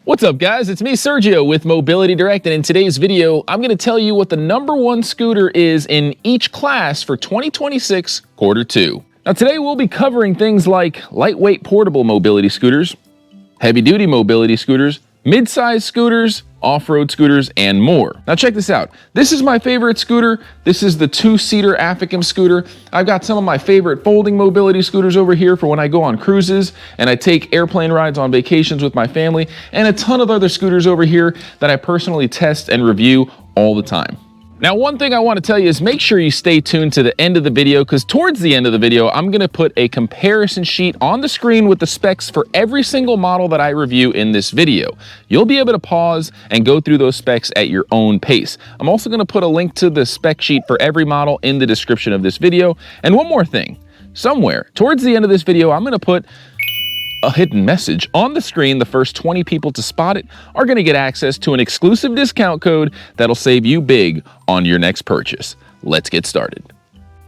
What's up guys, it's me Sergio with Mobility Direct, and in today's video I'm going to tell you what the #1 scooter is in each class for 2026 Q2. Now today we'll be covering things like lightweight portable mobility scooters, heavy duty mobility scooters, mid-size scooters, off-road scooters, and more. Now check this out. This is my favorite scooter. This is the 2-seater Aficum scooter. I've got some of my favorite folding mobility scooters over here for when I go on cruises and I take airplane rides on vacations with my family, and a ton of other scooters over here that I personally test and review all the time. Now, one thing I want to tell you is make sure you stay tuned to the end of the video, because towards the end of the video, I'm going to put a comparison sheet on the screen with the specs for every single model that I review in this video. You'll be able to pause and go through those specs at your own pace. I'm also going to put a link to the spec sheet for every model in the description of this video. And one more thing, somewhere towards the end of this video, I'm going to put a hidden message on the screen. The first 20 people to spot it are going to get access to an exclusive discount code that'll save you big on your next purchase. Let's get started.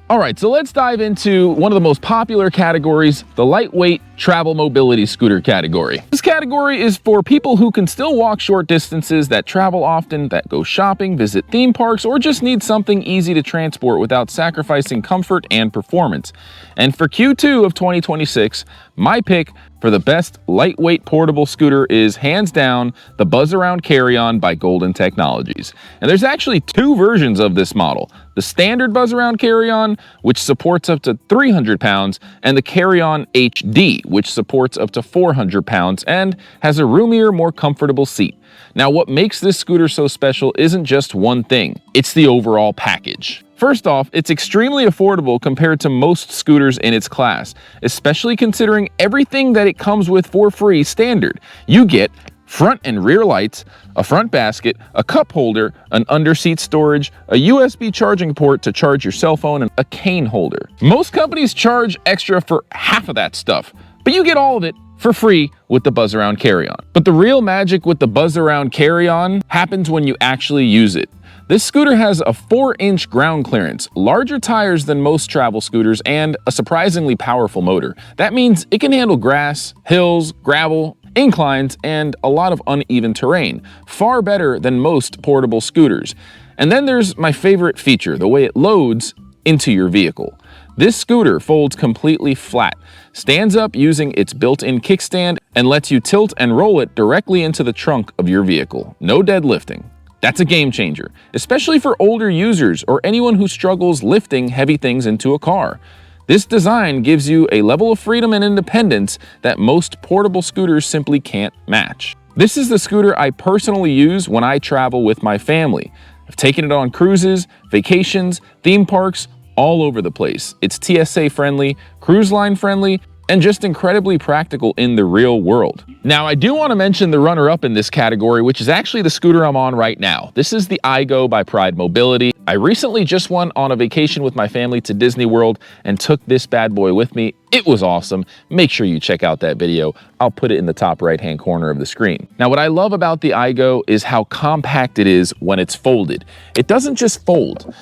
All right, so let's dive into one of the most popular categories, the lightweight travel mobility scooter category. This category is for people who can still walk short distances, that travel often, that go shopping, visit theme parks, or just need something easy to transport without sacrificing comfort and performance. And for Q2 of 2026, my pick for the best lightweight portable scooter is hands down the Buzz Around Carry-On by Golden Technologies. And there's actually two versions of this model: the standard Buzz Around Carry-On, which supports up to 300 pounds, and the Carry-On HD, which supports up to 400 pounds and has a roomier, more comfortable seat. Now, what makes this scooter so special isn't just one thing, it's the overall package. First off, it's extremely affordable compared to most scooters in its class, especially considering everything that it comes with for free standard. You get front and rear lights, a front basket, a cup holder, an under-seat storage, a USB charging port to charge your cell phone, and a cane holder. Most companies charge extra for half of that stuff, but you get all of it for free with the Buzz Around Carry-On. But the real magic with the Buzz Around Carry-On happens when you actually use it. This scooter has a 4-inch ground clearance, larger tires than most travel scooters, and a surprisingly powerful motor. That means it can handle grass, hills, gravel, inclines, and a lot of uneven terrain, far better than most portable scooters. And then there's my favorite feature, the way it loads into your vehicle. This scooter folds completely flat, stands up using its built-in kickstand, and lets you tilt and roll it directly into the trunk of your vehicle. No deadlifting. That's a game changer, especially for older users or anyone who struggles lifting heavy things into a car. This design gives you a level of freedom and independence that most portable scooters simply can't match. This is the scooter I personally use when I travel with my family. I've taken it on cruises, vacations, theme parks, all over the place. It's TSA friendly, cruise line friendly, and just incredibly practical in the real world. Now, I do want to mention the runner-up in this category, which is actually the scooter I'm on right now. This is the iGo by Pride Mobility. I recently just went on a vacation with my family to Disney World and took this bad boy with me. It was awesome. Make sure you check out that video. I'll put it in the top right-hand corner of the screen. Now, what I love about the iGo is how compact it is when it's folded. It doesn't just fold.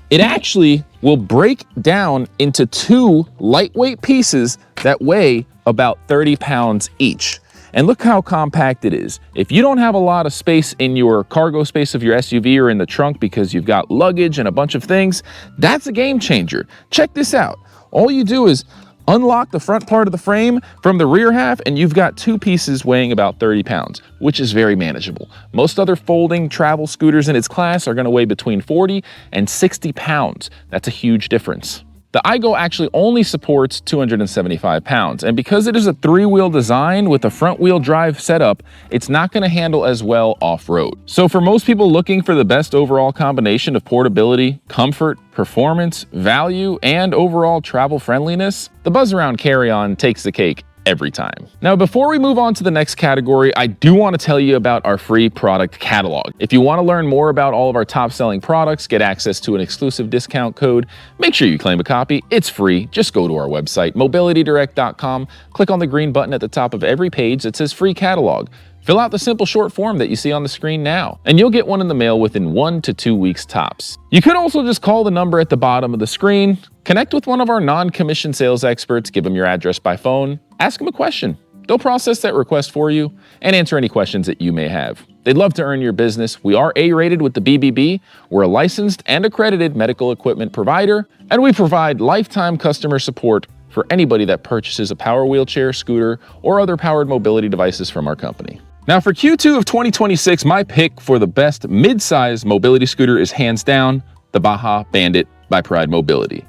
It actually will break down into two lightweight pieces that weigh about 30 pounds each. And look how compact it is. If you don't have a lot of space in your cargo space of your SUV or in the trunk because you've got luggage and a bunch of things, that's a game changer. Check this out. All you do is unlock the front part of the frame from the rear half, and you've got two pieces weighing about 30 pounds, which is very manageable. Most other folding travel scooters in its class are going to weigh between 40 and 60 pounds. That's a huge difference. The iGo actually only supports 275 pounds, and because it is a 3-wheel design with a front-wheel drive setup, it's not going to handle as well off-road. So for most people looking for the best overall combination of portability, comfort, performance, value, and overall travel friendliness, the Buzz Around Carry-On takes the cake every time. Now, before we move on to the next category, I do want to tell you about our free product catalog. If you want to learn more about all of our top selling products, get access to an exclusive discount code, make sure you claim a copy. It's free. Just go to our website, mobilitydirect.com, click on the green button at the top of every page that says free catalog. Fill out the simple short form that you see on the screen now, and you'll get one in the mail within 1 to 2 weeks tops. You could also just call the number at the bottom of the screen, connect with one of our non-commissioned sales experts, give them your address by phone, ask them a question. They'll process that request for you and answer any questions that you may have. They'd love to earn your business. We are A-rated with the BBB. We're a licensed and accredited medical equipment provider, and we provide lifetime customer support for anybody that purchases a power wheelchair, scooter, or other powered mobility devices from our company. Now for Q2 of 2026, my pick for the best mid-size mobility scooter is hands down the Baja Bandit by Pride Mobility.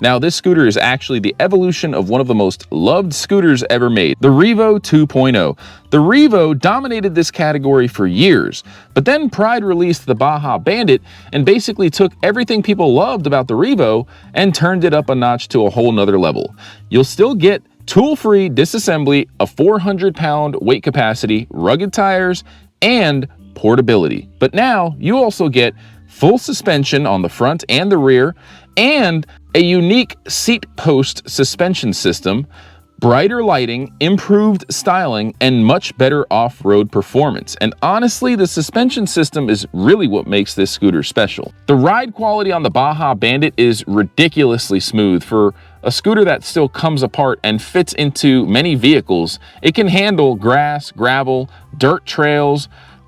Now this scooter is actually the evolution of one of the most loved scooters ever made, the Revo 2.0. The Revo dominated this category for years, but then Pride released the Baja Bandit and basically took everything people loved about the Revo and turned it up a notch to a whole nother level. You'll still get tool-free disassembly, a 400-pound weight capacity, rugged tires, and portability. But now you also get full suspension on the front and the rear, and a unique seat post suspension system, brighter lighting, improved styling, and much better off-road performance. And honestly, the suspension system is really what makes this scooter special. The ride quality on the Baja Bandit is ridiculously smooth. For a scooter that still comes apart and fits into many vehicles, it can handle grass, gravel, dirt trails,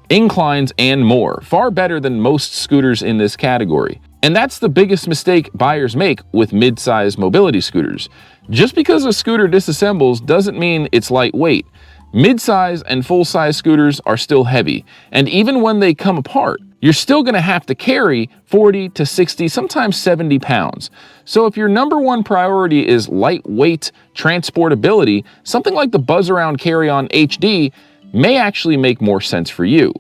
inclines, and more, far better than most scooters in this category. And that's the biggest mistake buyers make with mid-size mobility scooters. Just because a scooter disassembles doesn't mean it's lightweight. Mid-size and full-size scooters are still heavy, and even when they come apart, you're still going to have to carry 40 to 60, sometimes 70 pounds. So if your number one priority is lightweight transportability, something like the Buzz Around Carry-On HD may actually make more sense for you.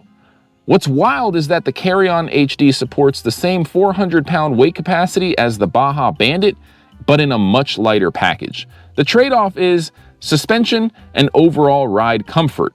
What's wild is that the Carry-On HD supports the same 400-pound weight capacity as the Baja Bandit, but in a much lighter package. The trade-off is suspension and overall ride comfort.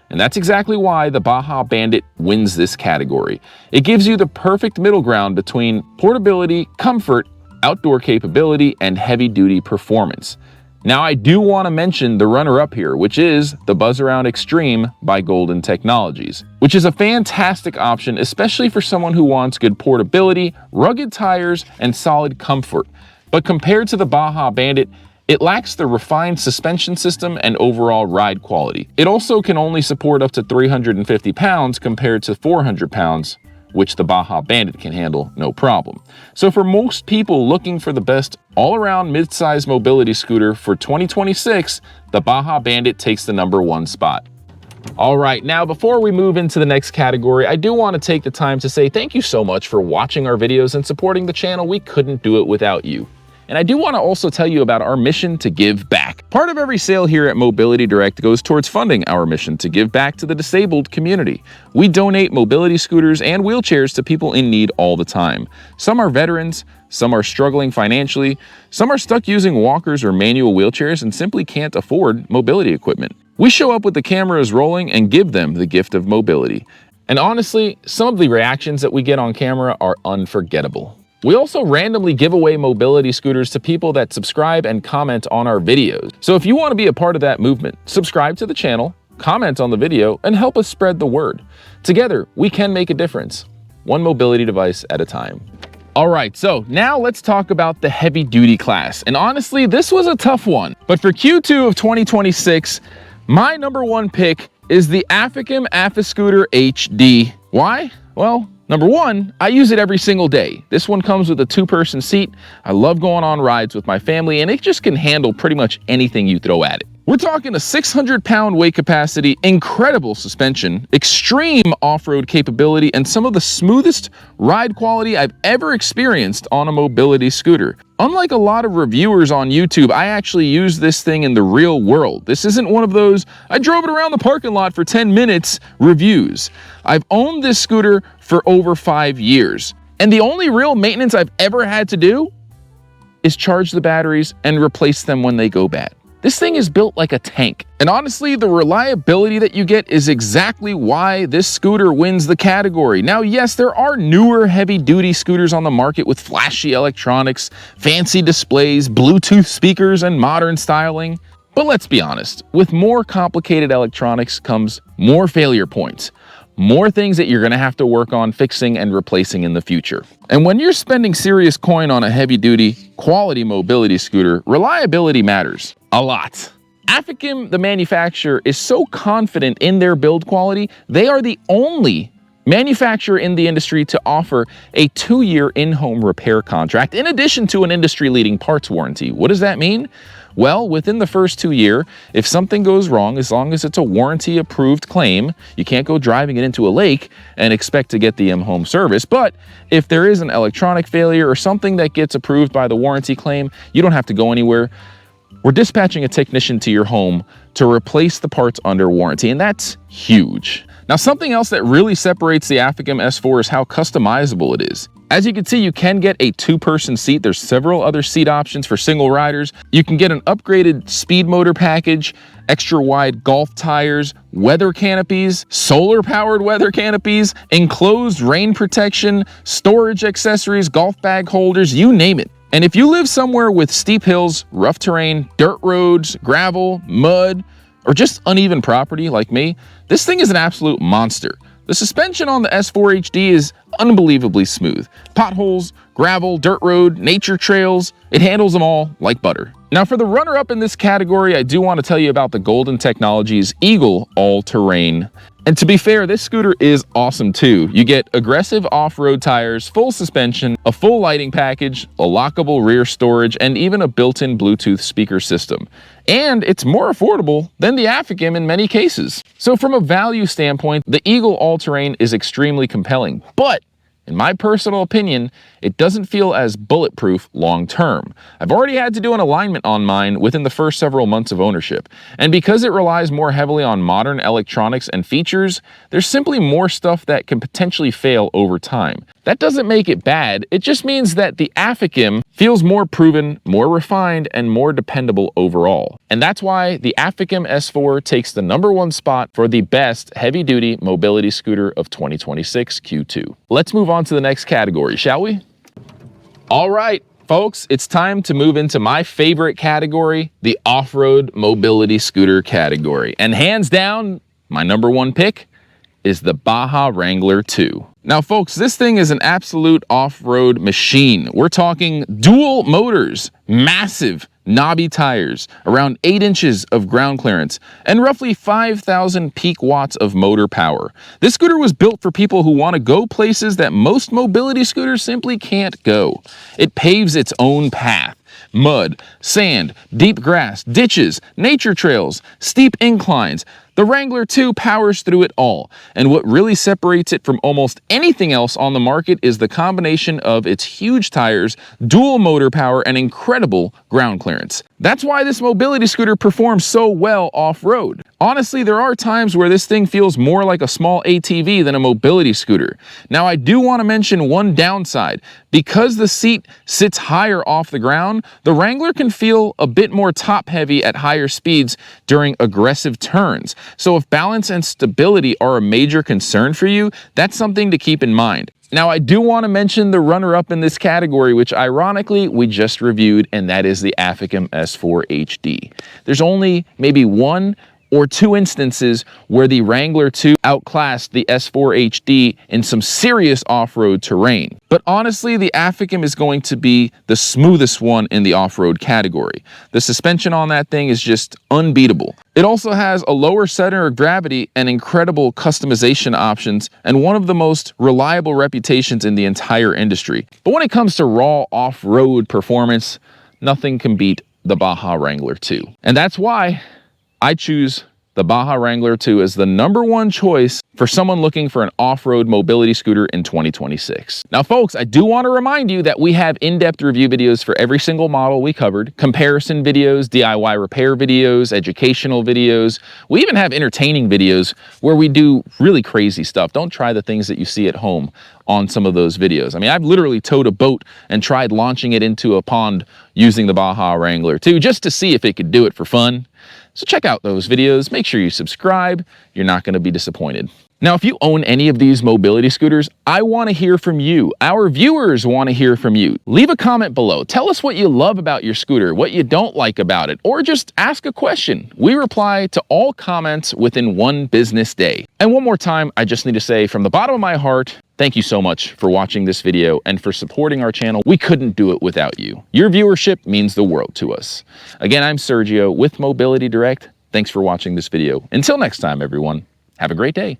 And that's exactly why the Baja Bandit wins this category. It gives you the perfect middle ground between portability, comfort, outdoor capability, and heavy-duty performance. Now, I do want to mention the runner-up here, which is the Buzz Around Extreme by Golden Technologies, which is a fantastic option, especially for someone who wants good portability, rugged tires, and solid comfort. But compared to the Baja Bandit, it lacks the refined suspension system and overall ride quality. It also can only support up to 350 pounds compared to 400 pounds, which the Baja Bandit can handle no problem. So for most people looking for the best all-around mid-size mobility scooter for 2026, the Baja Bandit takes the #1 spot. All right, now before we move into the next category, I do want to take the time to say thank you so much for watching our videos and supporting the channel. We couldn't do it without you. And I do want to also tell you about our mission to give back. Part of every sale here at Mobility Direct goes towards funding our mission to give back to the disabled community. We donate mobility scooters and wheelchairs to people in need all the time. Some are veterans, some are struggling financially, some are stuck using walkers or manual wheelchairs and simply can't afford mobility equipment. We show up with the cameras rolling and give them the gift of mobility. And honestly, some of the reactions that we get on camera are unforgettable. We also randomly give away mobility scooters to people that subscribe and comment on our videos. So if you want to be a part of that movement, subscribe to the channel, comment on the video, and help us spread the word. Together, we can make a difference, one mobility device at a time. All right, so now let's talk about the heavy-duty class. And honestly, this was a tough one. But for Q2 of 2026, my #1 pick is the Aficam Afiscooter HD. Why? Well, #1, I use it every single day. This one comes with a 2-person seat. I love going on rides with my family, and it just can handle pretty much anything you throw at it. We're talking a 600-pound weight capacity, incredible suspension, extreme off-road capability, and some of the smoothest ride quality I've ever experienced on a mobility scooter. Unlike a lot of reviewers on YouTube, I actually use this thing in the real world. This isn't one of those, I drove it around the parking lot for 10 minutes reviews. I've owned this scooter for over 5 years, and the only real maintenance I've ever had to do is charge the batteries and replace them when they go bad. This thing is built like a tank. And honestly, the reliability that you get is exactly why this scooter wins the category. Now, yes, there are newer heavy-duty scooters on the market with flashy electronics, fancy displays, Bluetooth speakers, and modern styling. But let's be honest, with more complicated electronics comes more failure points, more things that you're gonna have to work on fixing and replacing in the future. And when you're spending serious coin on a heavy-duty, quality mobility scooter, reliability matters a lot. Aficam, the manufacturer, is so confident in their build quality, they are the only manufacturer in the industry to offer a 2-year in-home repair contract in addition to an industry-leading parts warranty. What does that mean? Well, within the first 2 years, if something goes wrong, as long as it's a warranty-approved claim, you can't go driving it into a lake and expect to get the in-home service. But if there is an electronic failure or something that gets approved by the warranty claim, you don't have to go anywhere. We're dispatching a technician to your home to replace the parts under warranty, and that's huge. Now, something else that really separates the Aficam S4 is how customizable it is. As you can see, you can get a 2-person seat. There's several other seat options for single riders. You can get an upgraded speed motor package, extra wide golf tires, weather canopies, solar powered weather canopies, enclosed rain protection, storage accessories, golf bag holders, you name it. And if you live somewhere with steep hills, rough terrain, dirt roads, gravel, mud, or just uneven property like me, this thing is an absolute monster. The suspension on the S4 HD is unbelievably smooth. Potholes, gravel, dirt road, nature trails, it handles them all like butter. Now for the runner-up in this category, I do want to tell you about the Golden Technologies Eagle All-Terrain. And to be fair, this scooter is awesome too. You get aggressive off-road tires, full suspension, a full lighting package, a lockable rear storage, and even a built-in Bluetooth speaker system. And it's more affordable than the Aficam in many cases. So from a value standpoint, the Eagle All-Terrain is extremely compelling, but in my personal opinion, it doesn't feel as bulletproof long term. I've already had to do an alignment on mine within the first several months of ownership. And because it relies more heavily on modern electronics and features, there's simply more stuff that can potentially fail over time. That doesn't make it bad, it just means that the Aficam feels more proven, more refined, and more dependable overall. And that's why the Aficam S4 takes the #1 spot for the best heavy-duty mobility scooter of 2026 Q2. Let's move on to the next category, shall we? All right, folks, it's time to move into my favorite category, the off-road mobility scooter category. And hands down, my #1 pick is the Baja Wrangler 2. Now folks, this thing is an absolute off-road machine. We're talking dual motors, massive knobby tires, around 8 inches of ground clearance, and roughly 5,000 peak watts of motor power. This scooter was built for people who want to go places that most mobility scooters simply can't go. It paves its own path. Mud, sand, deep grass, ditches, nature trails, steep inclines. The Wrangler 2 powers through it all, and what really separates it from almost anything else on the market is the combination of its huge tires, dual motor power, and incredible ground clearance. That's why this mobility scooter performs so well off-road. Honestly, there are times where this thing feels more like a small ATV than a mobility scooter. Now, I do want to mention one downside. Because the seat sits higher off the ground, the Wrangler can feel a bit more top-heavy at higher speeds during aggressive turns. So if balance and stability are a major concern for you, that's something to keep in mind. Now, I do want to mention the runner-up in this category, which ironically we just reviewed, and that is the Aficam S4 HD. There's only maybe 1 or 2 instances where the Wrangler 2 outclassed the S4 HD in some serious off-road terrain. But honestly, the Aficam is going to be the smoothest one in the off-road category. The suspension on that thing is just unbeatable. It also has a lower center of gravity and incredible customization options, and one of the most reliable reputations in the entire industry. But when it comes to raw off-road performance, nothing can beat the Baja Wrangler 2. And that's why I choose the Baja Wrangler 2 as the #1 choice for someone looking for an off-road mobility scooter in 2026. Now folks, I do want to remind you that we have in-depth review videos for every single model we covered, comparison videos, DIY repair videos, educational videos. We even have entertaining videos where we do really crazy stuff. Don't try the things that you see at home on some of those videos. I mean, I've literally towed a boat and tried launching it into a pond using the Baja Wrangler 2 just to see if it could do it for fun. So check out those videos, make sure you subscribe, you're not going to be disappointed. Now, if you own any of these mobility scooters, I want to hear from you. Our viewers want to hear from you. Leave a comment below. Tell us what you love about your scooter, what you don't like about it, or just ask a question. We reply to all comments within 1 business day. And one more time, I just need to say from the bottom of my heart, Thank you so much for watching this video and for supporting our channel. We couldn't do it without you. Your viewership means the world to us. Again, I'm Sergio with Mobility Direct. Thanks for watching this video. Until next time, everyone, have a great day.